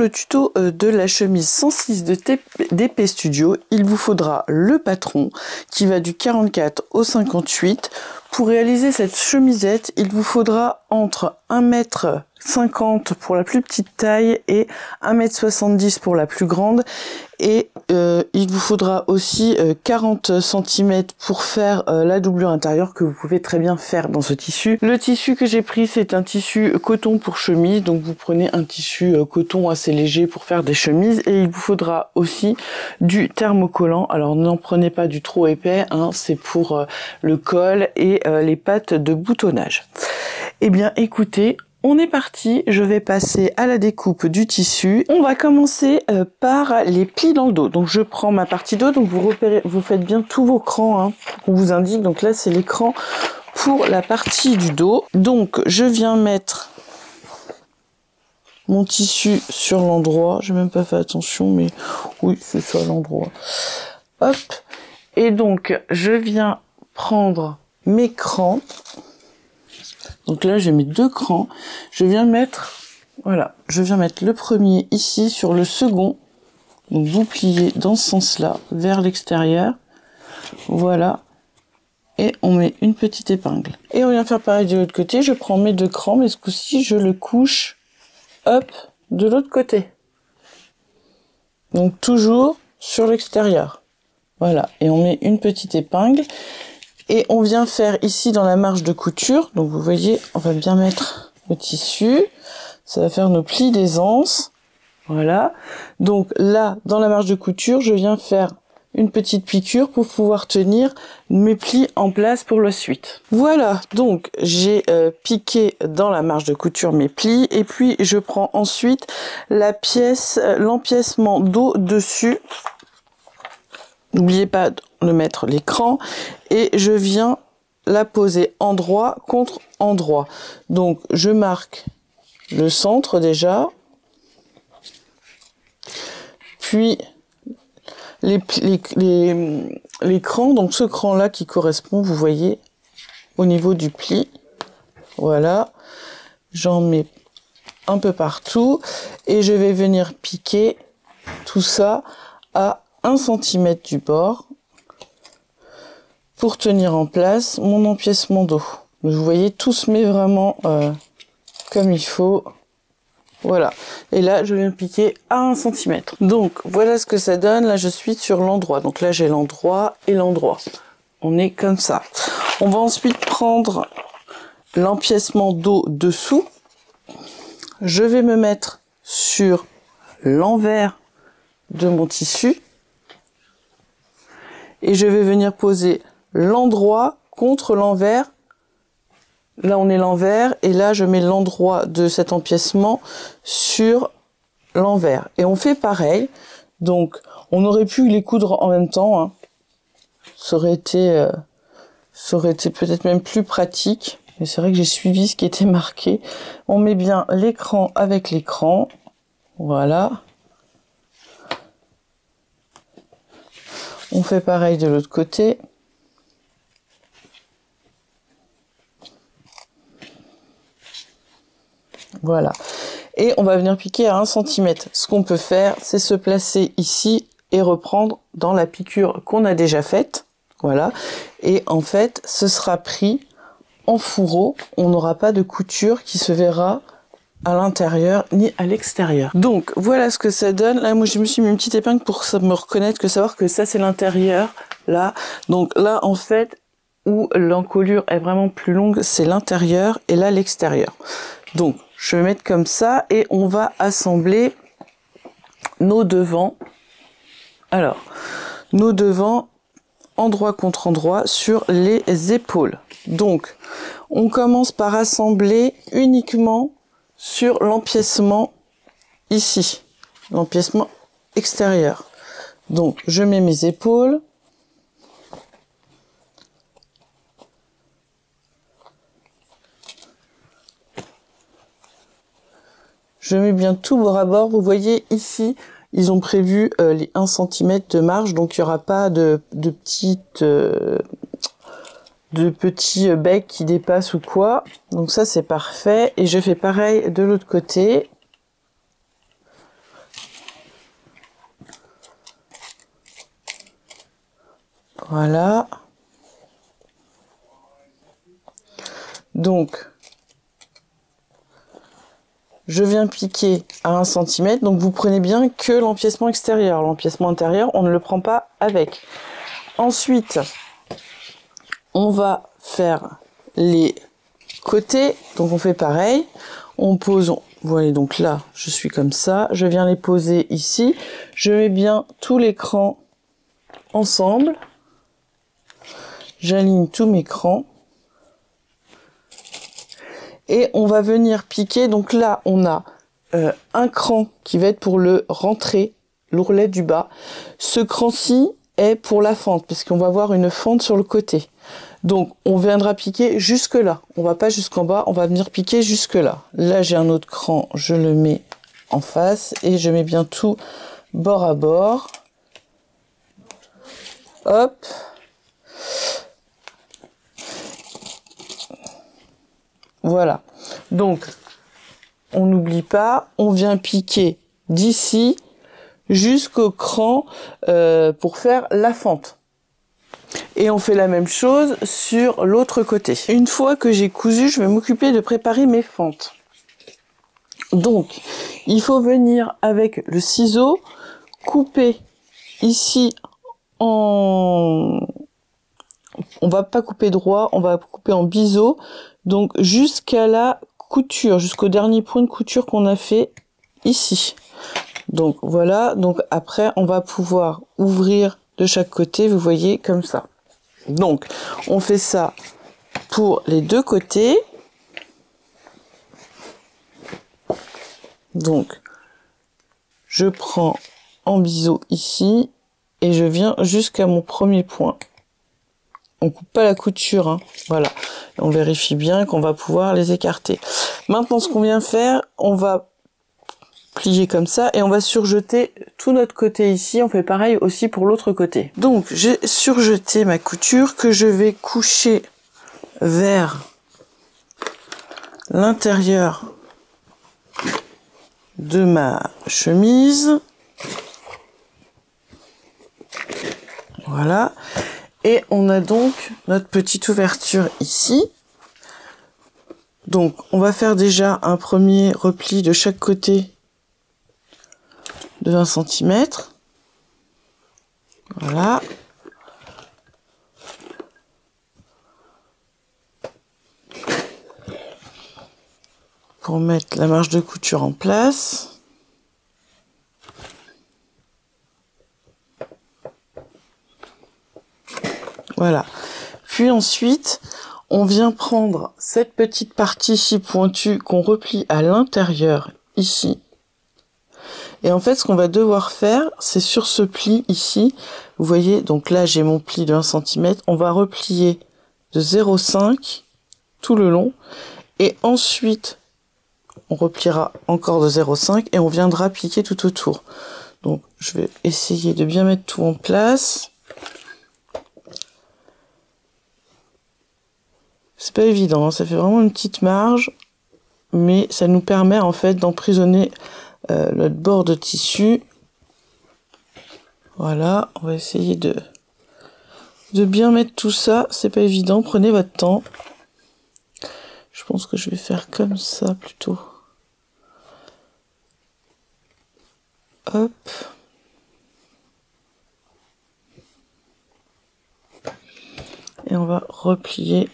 le tuto de la chemise 106 de DP Studio, il vous faudra le patron qui va du 44 au 58. Pour réaliser cette chemisette, il vous faudra entre 1,50 m pour la plus petite taille et 1,70 m pour la plus grande. Et il vous faudra aussi 40 cm pour faire la doublure intérieure que vous pouvez très bien faire dans ce tissu. Le tissu que j'ai pris, c'est un tissu coton pour chemise, donc vous prenez un tissu coton assez léger pour faire des chemises, et il vous faudra aussi du thermocollant. Alors n'en prenez pas du trop épais, hein, c'est pour le col et les pattes de boutonnage. Eh bien écoutez, on est parti, je vais passer à la découpe du tissu. On va commencer par les plis dans le dos. Donc je prends ma partie dos, donc vous faites bien tous vos crans, hein, qu'on vous indique. Donc là c'est l'écran pour la partie du dos. Donc je viens mettre mon tissu sur l'endroit. J'ai même pas fait attention, mais oui, c'est ça l'endroit. Hop. Et donc je viens prendre mes crans. Donc là, j'ai mes deux crans. Je viens mettre, voilà, je viens mettre le premier ici sur le second. Donc vous pliez dans ce sens-là, vers l'extérieur. Voilà. Et on met une petite épingle. Et on vient faire pareil de l'autre côté. Je prends mes deux crans, mais ce coup-ci, je le couche, hop, de l'autre côté. Donc toujours sur l'extérieur. Voilà. Et on met une petite épingle. Et on vient faire ici dans la marge de couture, donc vous voyez, on va bien mettre le tissu, ça va faire nos plis d'aisance, voilà. Donc là, dans la marge de couture, je viens faire une petite piqûre pour pouvoir tenir mes plis en place pour la suite. Voilà, donc j'ai piqué dans la marge de couture mes plis, et puis je prends ensuite la pièce, l'empiècement dos dessus. N'oubliez pas de mettre l'écran, et je viens la poser endroit contre endroit. Donc je marque le centre déjà, puis les crans, donc ce cran là qui correspond, vous voyez, au niveau du pli. Voilà, j'en mets un peu partout, et je vais venir piquer tout ça à 1 cm du bord pour tenir en place mon empiècement dos. Vous voyez, tout se met vraiment comme il faut. Voilà. Et là, je viens piquer à 1 cm. Donc, voilà ce que ça donne. Là, je suis sur l'endroit. Donc là, j'ai l'endroit et l'endroit. On est comme ça. On va ensuite prendre l'empiècement dos dessous. Je vais me mettre sur l'envers de mon tissu. Et je vais venir poser l'endroit contre l'envers. Là, on est l'envers, et là, je mets l'endroit de cet empiècement sur l'envers. Et on fait pareil. Donc, on aurait pu les coudre en même temps, hein. Ça aurait été peut-être même plus pratique. Mais c'est vrai que j'ai suivi ce qui était marqué. On met bien l'écran avec l'écran. Voilà. On fait pareil de l'autre côté. Voilà. Et on va venir piquer à 1 cm. Ce qu'on peut faire, c'est se placer ici et reprendre dans la piqûre qu'on a déjà faite. Voilà. Et en fait, ce sera pris en fourreau. On n'aura pas de couture qui se verra à l'intérieur ni à l'extérieur. Donc voilà ce que ça donne. Là, moi je me suis mis une petite épingle pour me reconnaître, savoir que ça c'est l'intérieur. Là, donc là en fait où l'encolure est vraiment plus longue, c'est l'intérieur, et là l'extérieur. Donc je vais mettre comme ça, et on va assembler nos devants. Alors nos devants endroit contre endroit sur les épaules. Donc on commence par assembler uniquement sur l'empiècement ici, l'empiècement extérieur. Donc je mets mes épaules, je mets bien tout bord à bord. Vous voyez ici, ils ont prévu les 1 cm de marge, donc il n'y aura pas de petits becs qui dépassent ou quoi. Donc ça c'est parfait. Et je fais pareil de l'autre côté. Voilà. Donc, je viens piquer à 1 cm, donc vous prenez bien que l'empiècement extérieur. L'empiècement intérieur, on ne le prend pas avec. Ensuite, on va faire les côtés, donc on fait pareil. On pose, vous voyez, donc là, je suis comme ça. Je viens les poser ici. Je mets bien tout l'écran ensemble. J'aligne tous mes crans. Et on va venir piquer, donc là on a un cran qui va être pour le rentrer, l'ourlet du bas. Ce cran-ci est pour la fente, parce qu'on va avoir une fente sur le côté. Donc on viendra piquer jusque là, on va pas jusqu'en bas, on va venir piquer jusque là. Là j'ai un autre cran, je le mets en face et je mets bien tout bord à bord. Hop. Voilà, donc on n'oublie pas, on vient piquer d'ici jusqu'au cran pour faire la fente. Et on fait la même chose sur l'autre côté. Une fois que j'ai cousu, je vais m'occuper de préparer mes fentes. Donc, il faut venir avec le ciseau, couper ici en... On va pas couper droit, on va couper en biseau. Donc jusqu'à la couture, jusqu'au dernier point de couture qu'on a fait ici. Donc voilà, donc après on va pouvoir ouvrir de chaque côté, vous voyez, comme ça. Donc on fait ça pour les deux côtés. Donc je prends en biseau ici et je viens jusqu'à mon premier point. On coupe pas la couture, hein. Voilà. On vérifie bien qu'on va pouvoir les écarter. Maintenant, ce qu'on vient faire, on va plier comme ça et on va surjeter tout notre côté ici. On fait pareil aussi pour l'autre côté. Donc, j'ai surjeté ma couture que je vais coucher vers l'intérieur de ma chemise. Voilà. Et on a donc notre petite ouverture ici. Donc, on va faire déjà un premier repli de chaque côté de 20 cm. Voilà. Pour mettre la marge de couture en place. Voilà. Puis ensuite, on vient prendre cette petite partie ici pointue qu'on replie à l'intérieur ici. Et en fait, ce qu'on va devoir faire, c'est sur ce pli ici. Vous voyez, donc là, j'ai mon pli de 1 cm. On va replier de 0,5 tout le long. Et ensuite, on repliera encore de 0,5 et on viendra piquer tout autour. Donc, je vais essayer de bien mettre tout en place. C'est pas évident, hein, ça fait vraiment une petite marge, mais ça nous permet en fait d'emprisonner notre bord de tissu. Voilà, on va essayer de bien mettre tout ça, c'est pas évident, prenez votre temps. Je pense que je vais faire comme ça plutôt. Hop. Et on va replier.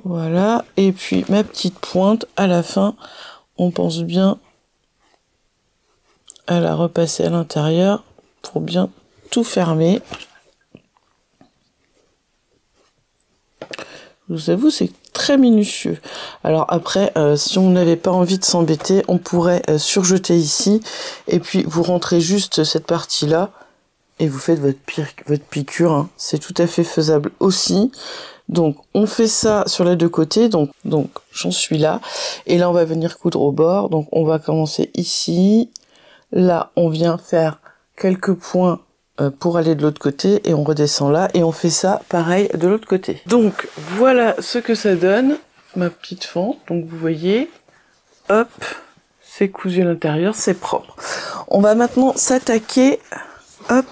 Voilà, et puis ma petite pointe à la fin, on pense bien à la repasser à l'intérieur pour bien tout fermer. Je vous avoue, c'est très minutieux. Alors après, si on n'avait pas envie de s'embêter, on pourrait surjeter ici, et puis vous rentrez juste cette partie-là, et vous faites votre piqûre, hein. C'est tout à fait faisable aussi. Donc on fait ça sur les deux côtés, donc j'en suis là, et là on va venir coudre au bord. Donc on va commencer ici, là on vient faire quelques points pour aller de l'autre côté, et on redescend là, et on fait ça pareil de l'autre côté. Donc voilà ce que ça donne, ma petite fente. Donc vous voyez, hop, c'est cousu à l'intérieur, c'est propre. On va maintenant s'attaquer, hop,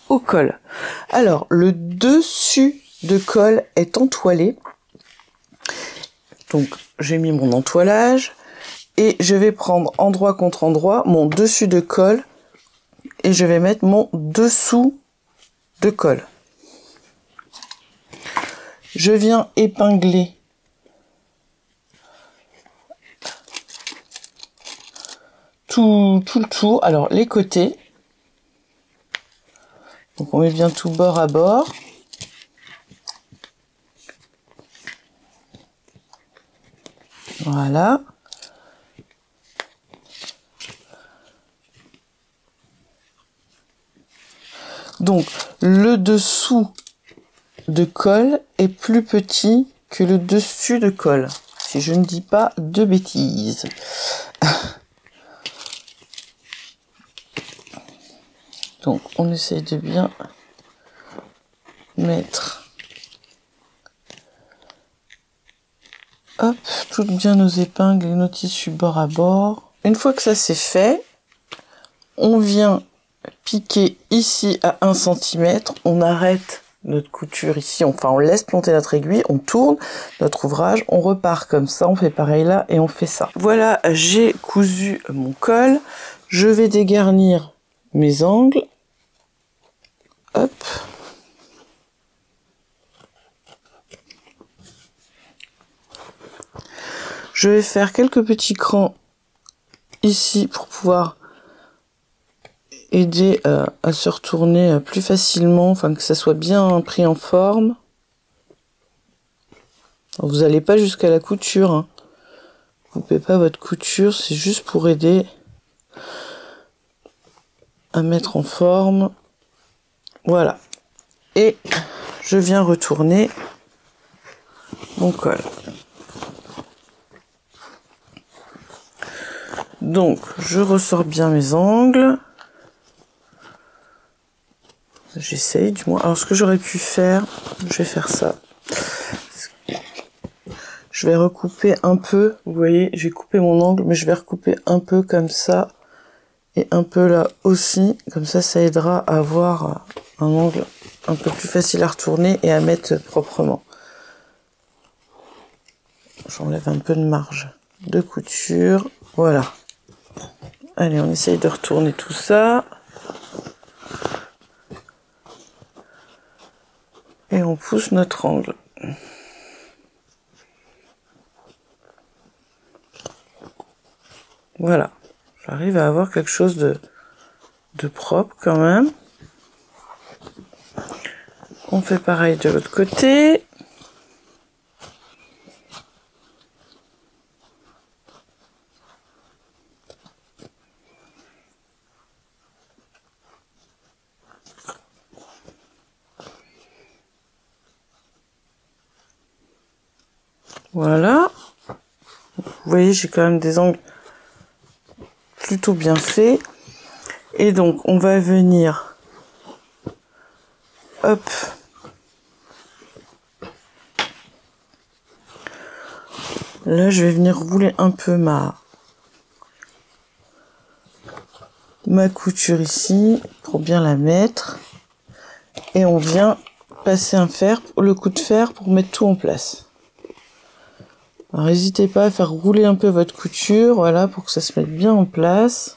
au col. Alors, le dessus de col est entoilé. Donc, j'ai mis mon entoilage et je vais prendre endroit contre endroit mon dessus de col et je vais mettre mon dessous de col. Je viens épingler tout le tour, alors les côtés. Donc on met bien tout bord à bord. Voilà. Donc le dessous de col est plus petit que le dessus de col, si je ne dis pas de bêtises. Donc on essaye de bien mettre, hop, toutes bien nos épingles et nos tissus bord à bord. Une fois que ça c'est fait, on vient piquer ici à 1 cm, on arrête notre couture ici, enfin on laisse planter notre aiguille, on tourne notre ouvrage, on repart comme ça, on fait pareil là et on fait ça. Voilà, j'ai cousu mon col, je vais dégarnir mes angles, hop. Je vais faire quelques petits crans ici pour pouvoir aider à se retourner plus facilement, enfin que ça soit bien pris en forme. Alors, vous n'allez pas jusqu'à la couture, hein. Vous coupez pas votre couture, c'est juste pour aider à mettre en forme. Voilà. Et je viens retourner mon col. Donc, je ressors bien mes angles. J'essaye du moins. Alors, ce que j'aurais pu faire, je vais faire ça. Je vais recouper un peu. Vous voyez, j'ai coupé mon angle, mais je vais recouper un peu comme ça. Et un peu là aussi. Comme ça, ça aidera à avoir un angle un peu plus facile à retourner et à mettre proprement. J'enlève un peu de marge de couture. Voilà. Allez, on essaye de retourner tout ça. Et on pousse notre angle. Voilà. J'arrive à avoir quelque chose de propre quand même. On fait pareil de l'autre côté. Voilà. Vous voyez, j'ai quand même des angles plutôt bien faits. Et donc, on va venir, hop, là, je vais venir rouler un peu ma couture ici pour bien la mettre. Et on vient passer le coup de fer pour mettre tout en place. Alors, n'hésitez pas à faire rouler un peu votre couture, voilà, pour que ça se mette bien en place.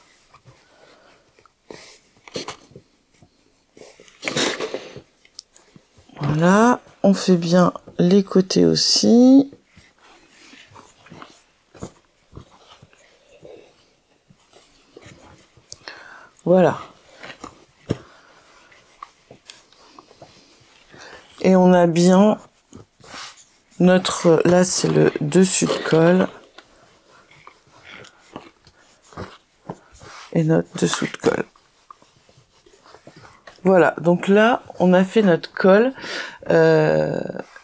Voilà, on fait bien les côtés aussi. Voilà. Et on a bien notre, là c'est le dessus de col. Et notre dessous de col. Voilà, donc là, on a fait notre col.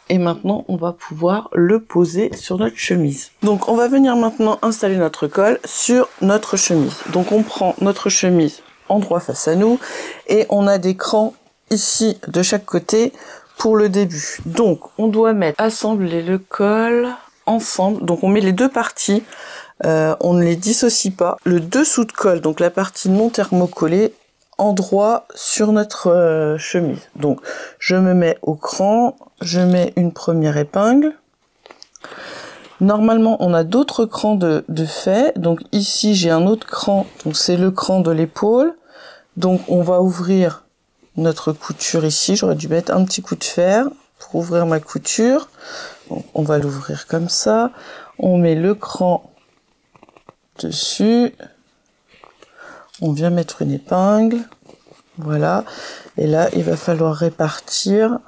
Et maintenant, on va pouvoir le poser sur notre chemise. Donc, on va venir maintenant installer notre col sur notre chemise. Donc, on prend notre chemise en droit face à nous. Et on a des crans ici de chaque côté pour le début. Donc, on doit assembler le col ensemble. Donc, on met les deux parties on ne les dissocie pas. Le dessous de colle, donc la partie non thermocollée, endroit sur notre chemise. Donc je me mets au cran, je mets une première épingle. Normalement on a d'autres crans de fait, donc ici j'ai un autre cran, donc c'est le cran de l'épaule. Donc on va ouvrir notre couture ici, j'aurais dû mettre un petit coup de fer pour ouvrir ma couture. Donc, on va l'ouvrir comme ça, on met le cran dessus. On vient mettre une épingle, voilà, et là il va falloir répartir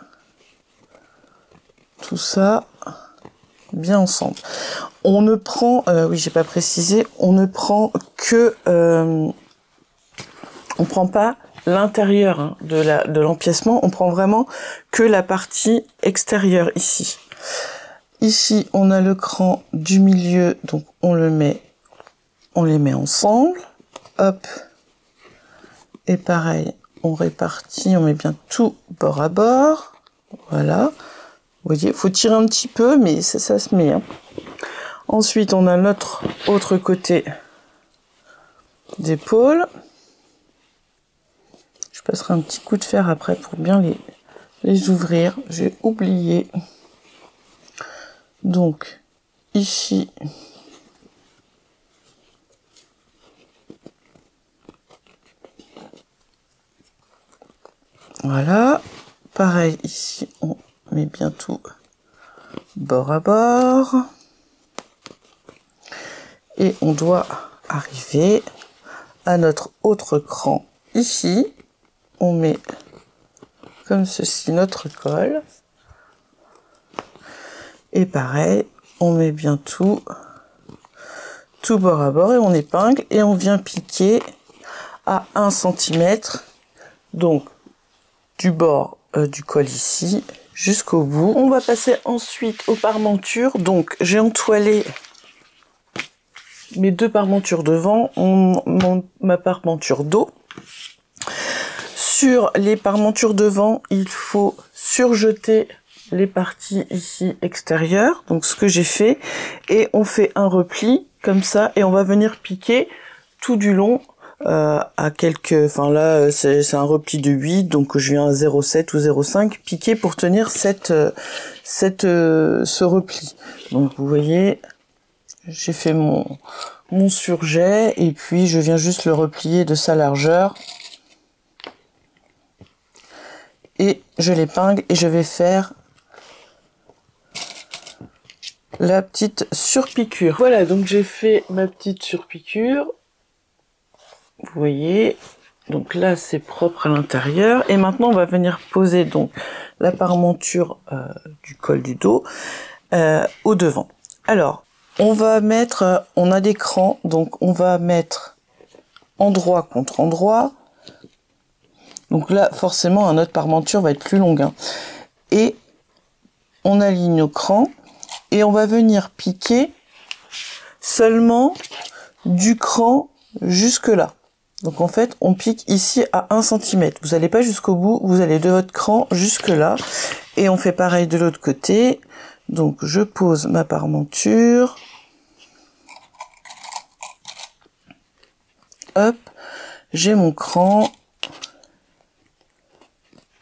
tout ça bien ensemble. On ne prend, oui j'ai pas précisé, on ne prend que, on prend pas l'intérieur hein, de l'empiècement, on prend vraiment que la partie extérieure ici. Ici on a le cran du milieu, donc on les met ensemble. Hop, et pareil, on répartit, on met bien tout bord à bord, voilà. Vous voyez, faut tirer un petit peu, mais ça se met. Hein. Ensuite, on a notre autre côté d'épaule. Je passerai un petit coup de fer après pour bien les ouvrir. J'ai oublié. Donc, ici. Voilà, pareil ici, on met bien tout bord à bord. Et on doit arriver à notre autre cran ici. On met comme ceci notre colle. Et pareil, on met bien tout bord à bord et on épingle et on vient piquer à 1 cm. Donc, du bord du col ici jusqu'au bout. On va passer ensuite aux parmentures. Donc j'ai entoilé mes deux parmentures devant, ma parmenture dos. Sur les parmentures devant, il faut surjeter les parties ici extérieures. Donc ce que j'ai fait, et on fait un repli comme ça et on va venir piquer tout du long. À quelques, enfin là c'est un repli de 8, donc je viens à 0,7 ou 0,5 piquer pour tenir ce repli. Donc vous voyez, j'ai fait mon surjet et puis je viens juste le replier de sa largeur et je l'épingle et je vais faire la petite surpiqûre. Voilà, donc j'ai fait ma petite surpiqûre. Vous voyez, donc là c'est propre à l'intérieur et maintenant on va venir poser donc la parmenture du col du dos au devant. Alors on va mettre, on a des crans, donc on va mettre endroit contre endroit. Donc là forcément notre parmenture va être plus longue hein. Et on aligne nos crans et on va venir piquer seulement du cran jusque là. Donc en fait, on pique ici à 1 cm. Vous n'allez pas jusqu'au bout, vous allez de votre cran jusque là. Et on fait pareil de l'autre côté. Donc je pose ma parmenture. Hop, j'ai mon cran.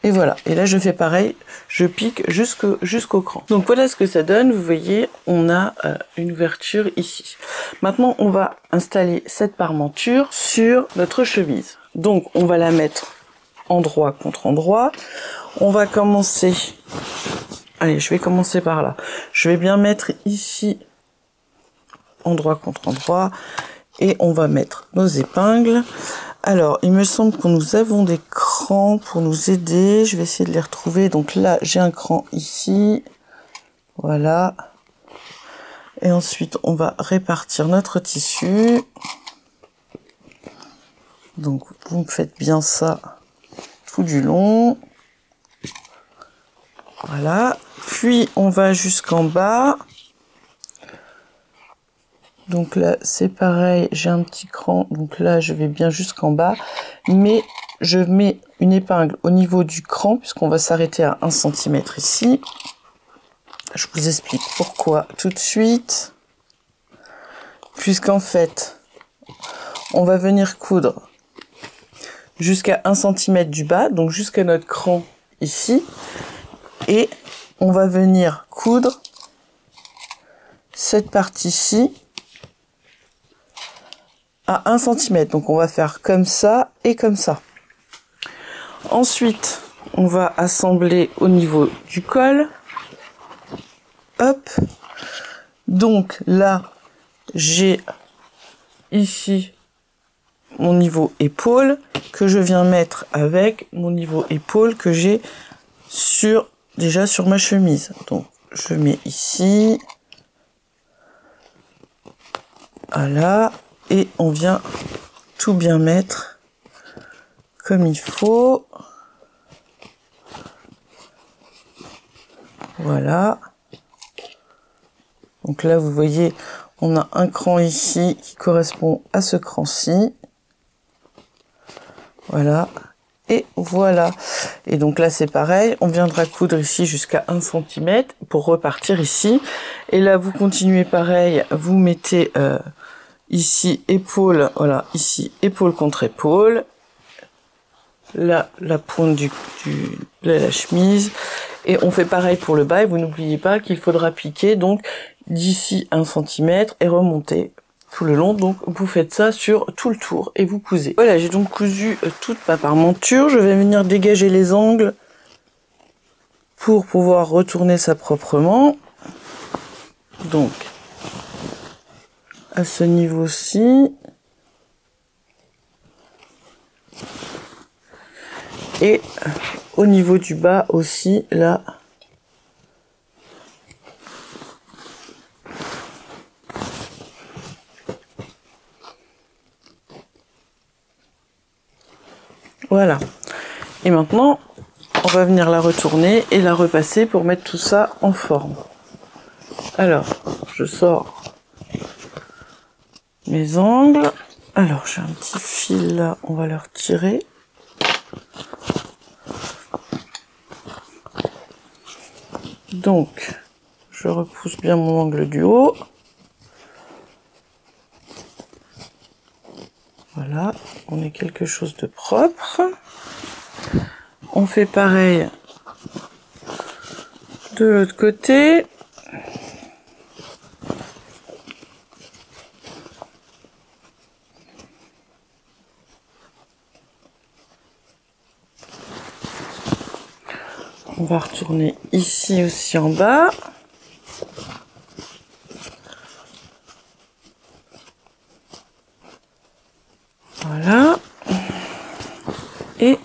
Et voilà. Et là je fais pareil, je pique jusqu'au cran. Donc voilà ce que ça donne. Vous voyez, on a une ouverture ici. Maintenant, on va installer cette parmenture sur notre chemise. Donc on va la mettre endroit contre endroit. On va commencer. Allez, je vais commencer par là. Je vais bien mettre ici endroit contre endroit. Et on va mettre nos épingles. Alors, il me semble que nous avons des crans pour nous aider. Je vais essayer de les retrouver. Donc là, j'ai un cran ici. Voilà. Et ensuite, on va répartir notre tissu. Donc, vous me faites bien ça tout du long. Voilà. Puis, on va jusqu'en bas. Donc là, c'est pareil, j'ai un petit cran, donc là, je vais bien jusqu'en bas, mais je mets une épingle au niveau du cran, puisqu'on va s'arrêter à 1 cm ici. Je vous explique pourquoi tout de suite. puisqu'en fait, on va venir coudre jusqu'à 1 cm du bas, donc jusqu'à notre cran ici, et on va venir coudre cette partie-ci à 1 cm. Donc on va faire comme ça et comme ça. Ensuite, on va assembler au niveau du col. Hop. Donc là, j'ai ici mon niveau épaule que je viens mettre avec mon niveau épaule que j'ai déjà sur ma chemise. Donc je mets ici. Voilà. Et on vient tout bien mettre comme il faut. Voilà. Donc là, vous voyez, on a un cran ici qui correspond à ce cran-ci. Voilà. Et voilà. Et donc là, c'est pareil. On viendra coudre ici jusqu'à 1 cm pour repartir ici. Et là, vous continuez pareil. Vous mettez ici épaule. Voilà. Ici, épaule contre épaule. Là, la pointe de la chemise. Et on fait pareil pour le bas. Et vous n'oubliez pas qu'il faudra piquer. Donc, d'ici 1 cm et remonter tout le long. Donc vous faites ça sur tout le tour et vous cousez. Voilà, j'ai donc cousu toute ma parmenture. Je vais venir dégager les angles pour pouvoir retourner ça proprement. Donc à ce niveau-ci et au niveau du bas aussi là. Voilà. Et maintenant, on va venir la retourner et la repasser pour mettre tout ça en forme. Alors, je sors mes angles. Alors, j'ai un petit fil là, on va le retirer. Donc, je repousse bien mon angle du haut. Voilà, on est quelque chose de propre. On fait pareil de l'autre côté. On va retourner ici aussi en bas. Voilà. Et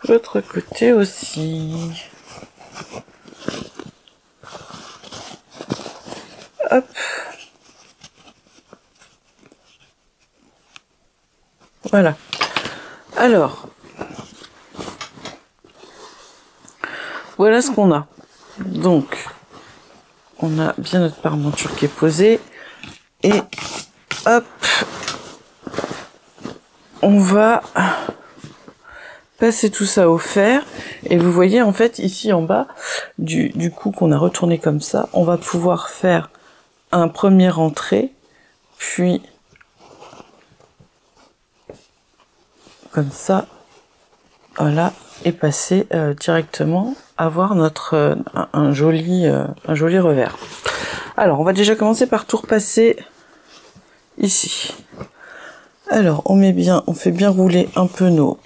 l'autre côté aussi. Hop. Voilà. Alors, voilà ce qu'on a. Donc, on a bien notre parmenture qui est posée. Et hop, on va passer tout ça au fer. Et vous voyez, en fait, ici en bas, du coup qu'on a retourné comme ça, on va pouvoir faire un premier entrée, puis comme ça, voilà, et passer directement, avoir notre un joli revers. Alors, on va déjà commencer par tout repasser ici. Alors, on fait bien rouler un peu nos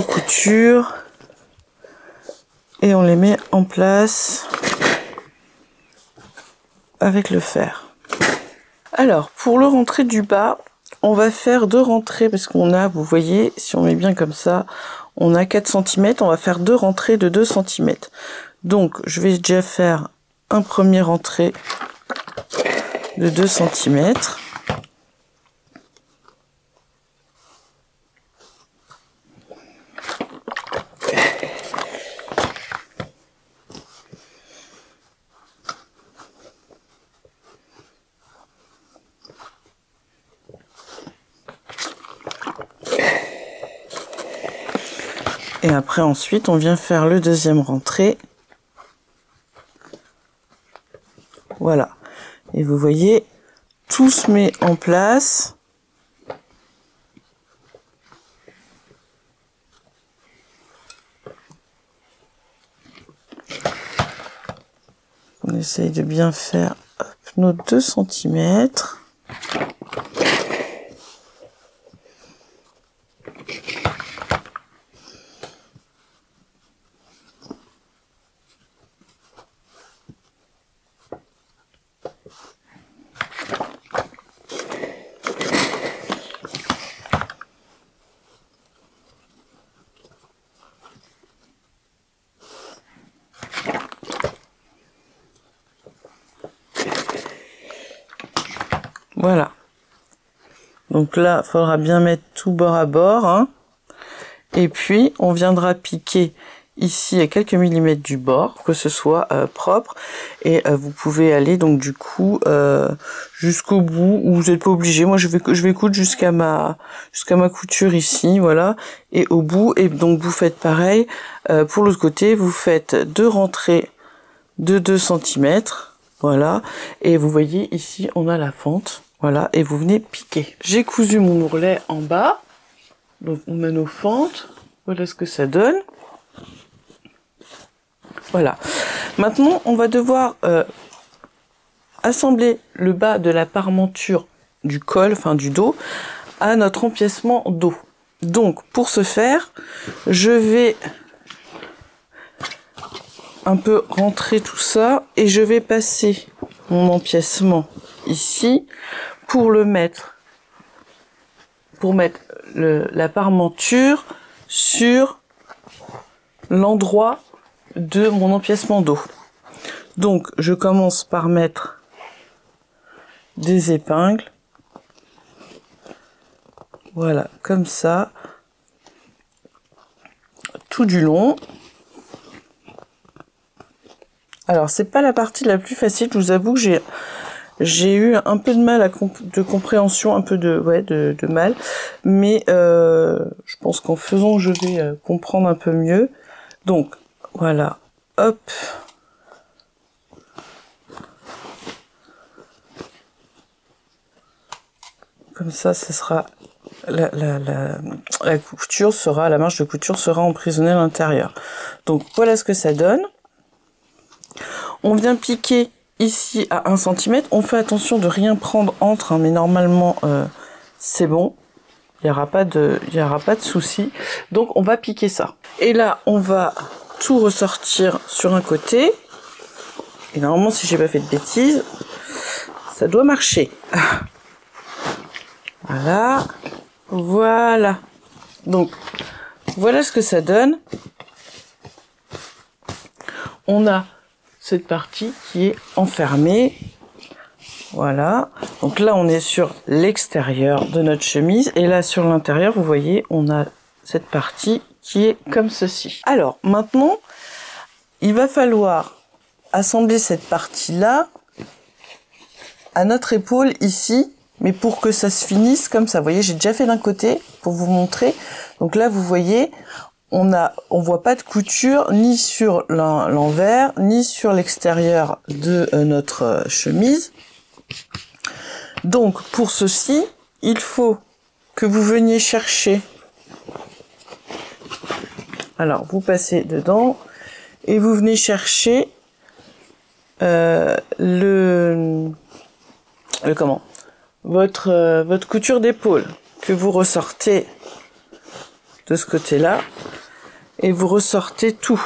coutures et on les met en place avec le fer. Alors, pour le rentré du bas, on va faire 2 rentrées parce qu'on a, vous voyez, si on met bien comme ça, on a 4 cm, on va faire 2 rentrées de 2 cm. Donc, je vais déjà faire un premier rentrée de 2 cm. Et après, ensuite, on vient faire le deuxième rentrée. Voilà. Et vous voyez, tout se met en place. On essaye de bien faire nos 2 cm. Voilà. Donc là, il faudra bien mettre tout bord à bord. Hein. Et puis, on viendra piquer ici à quelques millimètres du bord pour que ce soit propre. Et vous pouvez aller donc du coup jusqu'au bout où vous n'êtes pas obligé. Moi, je vais coudre jusqu'à ma couture ici, voilà. Et au bout, et donc vous faites pareil. Pour l'autre côté, vous faites 2 rentrées de 2 cm. Voilà. Et vous voyez ici, on a la fente. Voilà, et vous venez piquer. J'ai cousu mon ourlet en bas. Donc on met nos fentes. Voilà ce que ça donne. Voilà. Maintenant, on va devoir assembler le bas de la parmenture du col, enfin du dos, à notre empiècement dos. Donc, pour ce faire, je vais un peu rentrer tout ça et je vais passer mon empiècement ici pour mettre la parmenture sur l'endroit de mon empiècement dos. Donc je commence par mettre des épingles, voilà, comme ça, tout du long. Alors c'est pas la partie la plus facile, je vous avoue que j'ai eu un peu de mal de compréhension, un peu de mal, mais je pense qu'en faisant, je vais comprendre un peu mieux. Donc, voilà, hop. Comme ça, ce sera la couture sera, la marge de couture sera emprisonnée à l'intérieur. Donc, voilà ce que ça donne. On vient piquer ici à 1 cm, on fait attention de rien prendre entre, hein, mais normalement c'est bon, il n'y aura pas de souci. Donc on va piquer ça. Et là on va tout ressortir sur un côté. Et normalement, si j'ai pas fait de bêtises, ça doit marcher. Voilà, voilà. Donc voilà ce que ça donne. On a cette partie qui est enfermée. Voilà. Donc là, on est sur l'extérieur de notre chemise. Et là, sur l'intérieur, vous voyez, on a cette partie qui est comme ceci. Alors, maintenant, il va falloir assembler cette partie-là à notre épaule ici. Mais pour que ça se finisse comme ça, vous voyez, j'ai déjà fait d'un côté pour vous montrer. Donc là, vous voyez, on voit pas de couture ni sur l'envers ni sur l'extérieur de notre chemise. Donc pour ceci, il faut que vous veniez chercher. Alors vous passez dedans et vous venez chercher votre couture d'épaule que vous ressortez de ce côté-là. Et vous ressortez tout.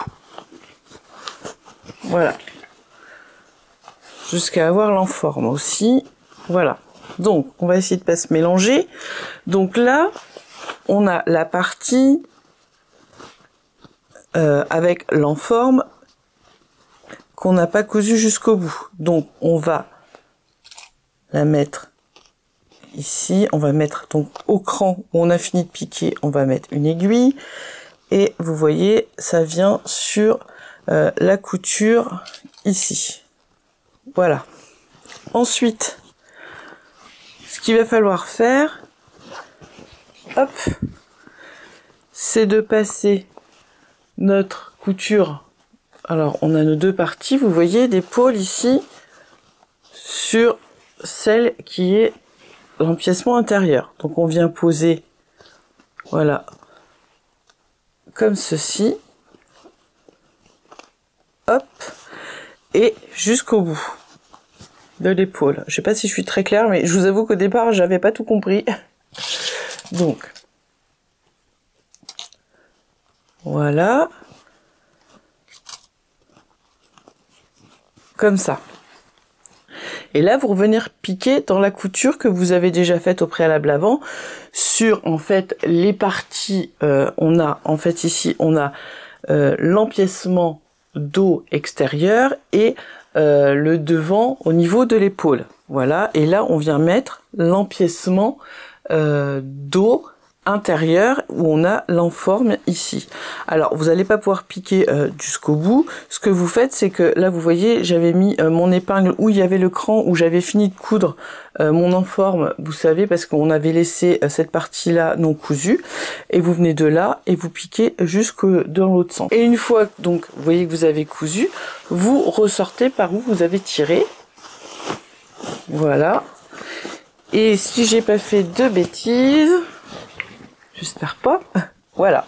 Voilà. Jusqu'à avoir l'enforme aussi. Voilà. Donc, on va essayer de pas se mélanger. Donc là, on a la partie avec l'enforme qu'on n'a pas cousu jusqu'au bout. Donc, on va la mettre ici. On va mettre donc au cran où on a fini de piquer, on va mettre une aiguille. Et vous voyez, ça vient sur la couture ici. Voilà. Ensuite, ce qu'il va falloir faire, hop, c'est de passer notre couture. Alors, on a nos deux parties, vous voyez, d'épaule ici, sur celle qui est l'empiècement intérieur. Donc on vient poser, voilà, comme ceci, hop, et jusqu'au bout de l'épaule. Je sais pas si je suis très claire, mais je vous avoue qu'au départ j'avais pas tout compris. Donc voilà, comme ça. Et là, vous revenez piquer dans la couture que vous avez déjà faite au préalable avant, sur en fait les parties. On a en fait ici, on a l'empiècement dos extérieur et le devant au niveau de l'épaule. Voilà. Et là, on vient mettre l'empiècement dos intérieur où on a l'enforme ici. Alors vous n'allez pas pouvoir piquer jusqu'au bout. Ce que vous faites, c'est que là vous voyez, j'avais mis mon épingle où il y avait le cran, où j'avais fini de coudre mon enforme, vous savez, parce qu'on avait laissé cette partie là non cousue, et vous venez de là et vous piquez jusque dans l'autre sens. Et une fois donc vous voyez que vous avez cousu, vous ressortez par où vous avez tiré. Voilà. Et si j'ai pas fait de bêtises, j'espère pas. Voilà.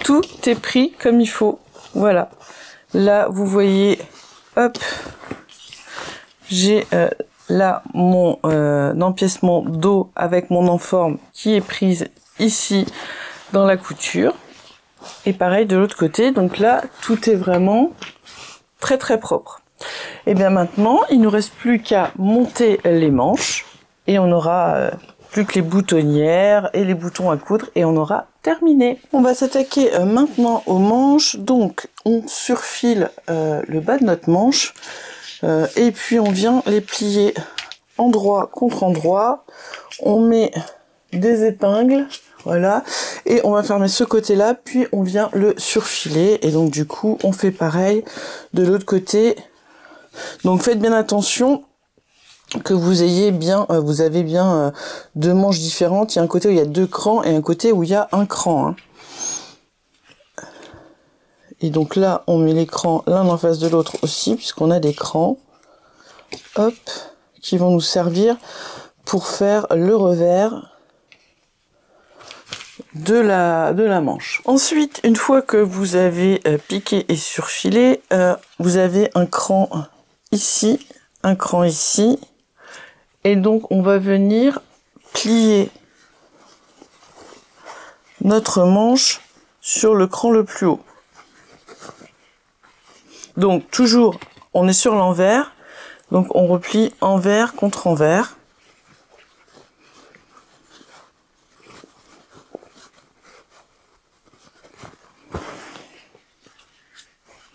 Tout est pris comme il faut. Voilà. Là, vous voyez, hop, j'ai là mon empiècement dos avec mon enforme qui est prise ici dans la couture. Et pareil de l'autre côté. Donc là, tout est vraiment très très propre. Et bien maintenant, il ne nous reste plus qu'à monter les manches. Et on aura plus que les boutonnières et les boutons à coudre et on aura terminé. On va s'attaquer maintenant aux manches. Donc on surfile le bas de notre manche et puis on vient les plier endroit contre endroit. On met des épingles, voilà, et on va fermer ce côté-là, puis on vient le surfiler et donc du coup on fait pareil de l'autre côté. Donc faites bien attention que vous ayez bien, vous avez bien deux manches différentes. Il y a un côté où il y a deux crans et un côté où il y a un cran. Hein. Et donc là, on met les crans l'un en face de l'autre aussi, puisqu'on a des crans, hop, qui vont nous servir pour faire le revers de la manche. Ensuite, une fois que vous avez piqué et surfilé, vous avez un cran ici, un cran ici. Et donc, on va venir plier notre manche sur le cran le plus haut. Donc, toujours, on est sur l'envers. Donc, on replie envers contre envers.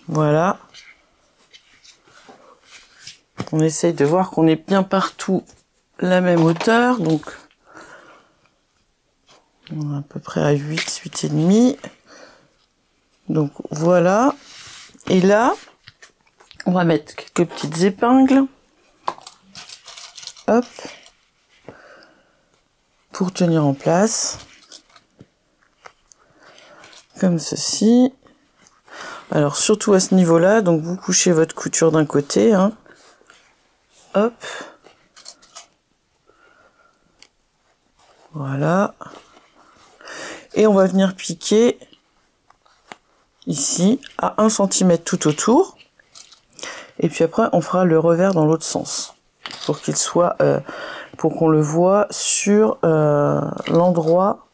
Voilà. On essaye de voir qu'on est bien partout la même hauteur, donc on est à peu près à 8 et demi. Donc voilà. Et là, on va mettre quelques petites épingles. Hop. Pour tenir en place. Comme ceci. Alors surtout à ce niveau-là, donc vous couchez votre couture d'un côté, hein. Hop. Voilà. Et on va venir piquer ici à 1 cm tout autour. Et puis après, on fera le revers dans l'autre sens. Pour qu'il soit, pour qu'on le voit sur l'endroit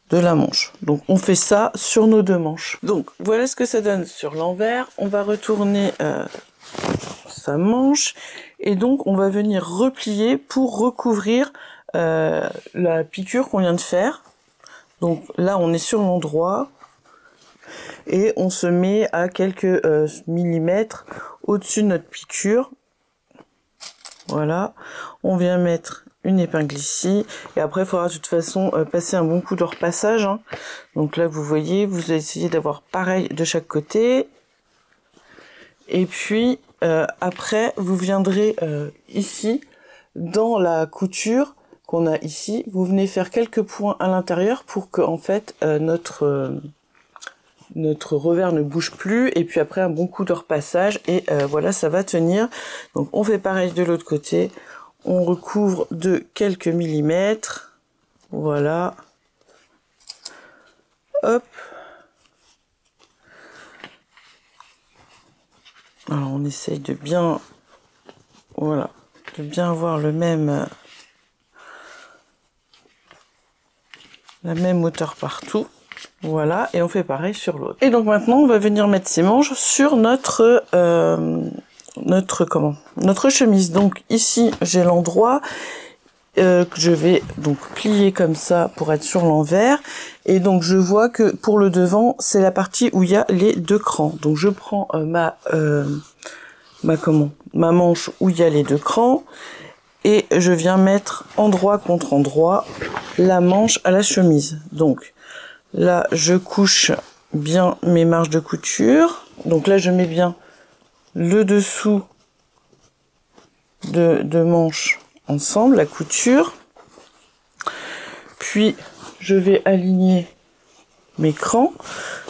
de la manche. Donc on fait ça sur nos deux manches. Donc voilà ce que ça donne sur l'envers. On va retourner sa manche. Et donc on va venir replier pour recouvrir la piqûre qu'on vient de faire. Donc là on est sur l'endroit et on se met à quelques millimètres au-dessus de notre piqûre. Voilà, on vient mettre une épingle ici et après il faudra de toute façon passer un bon coup de repassage, hein. Donc là vous voyez, vous essayez d'avoir pareil de chaque côté et puis après vous viendrez ici dans la couture qu'on a ici, vous venez faire quelques points à l'intérieur pour que en fait notre notre revers ne bouge plus, et puis après un bon coup de repassage, et voilà, ça va tenir. Donc on fait pareil de l'autre côté, on recouvre de quelques millimètres, voilà, hop. Alors on essaye de bien, voilà, de bien avoir la même hauteur partout. Voilà, et on fait pareil sur l'autre. Et donc maintenant, on va venir mettre ces manches sur notre chemise. Donc ici, j'ai l'endroit que je vais donc plier comme ça pour être sur l'envers. Et donc je vois que pour le devant, c'est la partie où il y a les deux crans. Donc je prends ma manche où il y a les deux crans. Et je viens mettre endroit contre endroit la manche à la chemise. Donc là, je couche bien mes marges de couture. Donc là, je mets bien le dessous de manche ensemble, la couture. Puis, je vais aligner mes crans.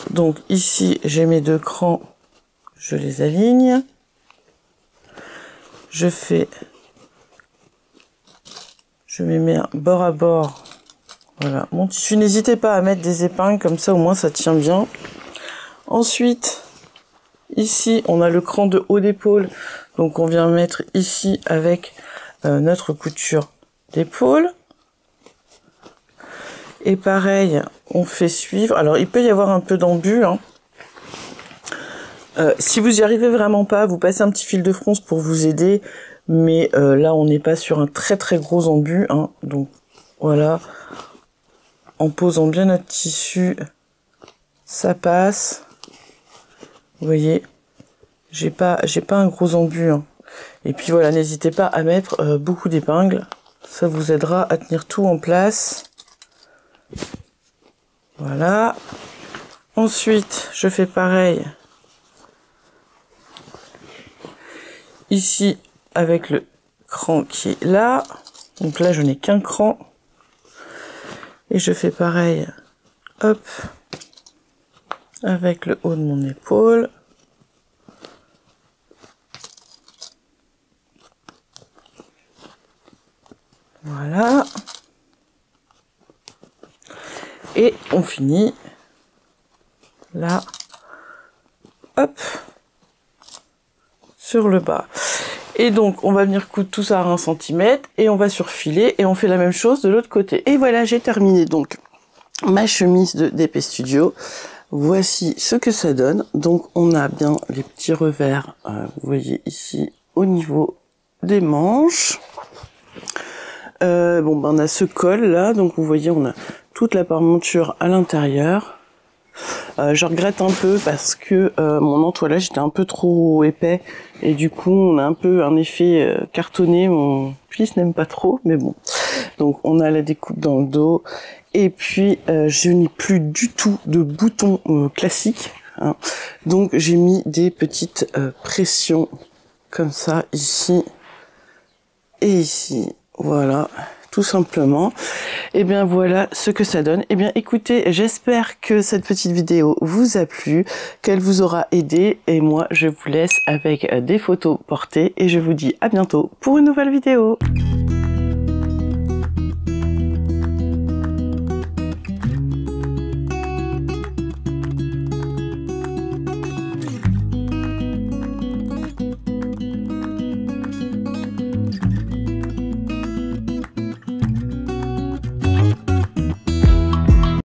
Donc ici, j'ai mes deux crans, je les aligne. Je me mets bord à bord. Voilà, mon tissu, n'hésitez pas à mettre des épingles, comme ça au moins ça tient bien. Ensuite, ici, on a le cran de haut d'épaule, donc on vient mettre ici avec notre couture d'épaule. Et pareil, on fait suivre. Alors, il peut y avoir un peu d'embu, hein. Si vous y arrivez vraiment pas, vous passez un petit fil de fronce pour vous aider, mais là, on n'est pas sur un très très gros embu, hein. Donc, voilà. En posant bien notre tissu, ça passe. Vous voyez, j'ai pas un gros embu, hein. Et puis voilà, n'hésitez pas à mettre beaucoup d'épingles. Ça vous aidera à tenir tout en place. Voilà. Ensuite, je fais pareil. Ici, avec le cran qui est là. Donc là, je n'ai qu'un cran. Et je fais pareil, hop, avec le haut de mon épaule. Voilà. Et on finit là, hop, sur le bas. Et donc, on va venir coudre tout ça à 1 cm et on va surfiler et on fait la même chose de l'autre côté. Et voilà, j'ai terminé donc ma chemise de DP Studio. Voici ce que ça donne. Donc, on a bien les petits revers, vous voyez ici, au niveau des manches. On a ce col là, donc vous voyez, on a toute la parmenture à l'intérieur. Je regrette un peu parce que mon entoilage était un peu trop épais et du coup on a un peu un effet cartonné. Mon fils n'aime pas trop, mais bon. Donc on a la découpe dans le dos et puis je n'ai plus du tout de boutons classiques, hein. Donc j'ai mis des petites pressions comme ça ici et ici. Voilà, tout simplement. Et bien voilà ce que ça donne. Et bien écoutez, j'espère que cette petite vidéo vous a plu, qu'elle vous aura aidé. Et moi, je vous laisse avec des photos portées. Et je vous dis à bientôt pour une nouvelle vidéo.